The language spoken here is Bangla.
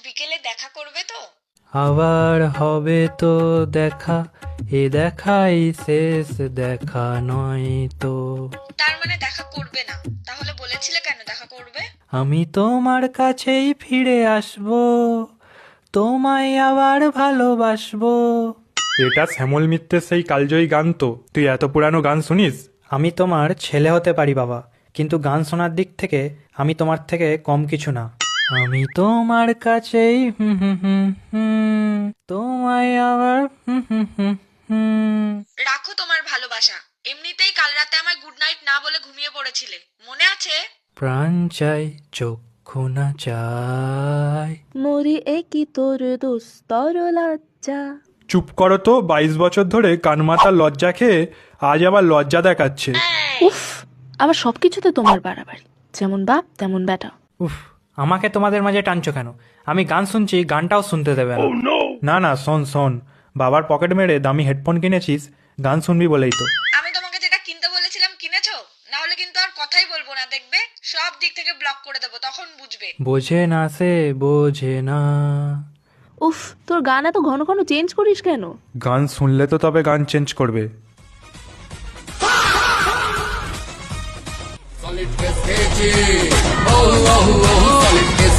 বিকেলে দেখা করবে তো? আবার হবে তো দেখা, এ দেখাই শেষ দেখা নয় তো। তার মানে দেখা করবে না? তাহলে বলেছিলে কেন দেখা করবে? আমি তোমার কাছেই ফিরে আসবো, তোমায় আবার ভালোবাসবো। এটা শ্যামল মিত্রের সেই কালজয়ী গান তো? তুই এত পুরানো গান শুনিস? আমি তোমার ছেলে হতে পারি বাবা, কিন্তু গান শোনার দিক থেকে আমি তোমার থেকে কম কিছু না। আমি তোমার কাছেই হুম হুম হুম হুম, তোমায় আবার হুম হুম হুম হুম। রাখো তোমার ভালোবাসা। এমনিতেই কাল রাতে আমায় গুড নাইট না বলে ঘুমিয়ে পড়েছিলে, মনে আছে? প্রাণ চাই চক্ষু না চাই। মরি একই তোর দুস্তর লজ্জা। চুপ করো তো, 22 বছর ধরে কানমাতার লজ্জা খেয়ে আজ আবার লজ্জা দেখাচ্ছে। উফ, আবার সবকিছুতে তোমার বাড়াবাড়ি, যেমন বাপ তেমন বেটা। উফ, আমাকে তোমাদের মাঝে টানছো কেন? আমি গান শুনছি, গানটাও শুনতে দেবে না। না না, শোন শোন, বাবার পকেট মেরে দামি হেডফোন কিনেছিস, গান শুনবি বলেই তো। আমি তোমাকে যেটা কিনতে বলেছিলাম কিনেছো? না হলে কিন্তু আর কথাই বলবো না, দেখবে সব দিক থেকে ব্লক করে দেবো, তখন বুঝবে। বোঝে না সে বোঝে না। উফ, তোর গান এত ঘন ঘন চেঞ্জ করিস কেন? গান শুনলে তো তবে গান চেঞ্জ করবে। Solid kiss, solid kiss,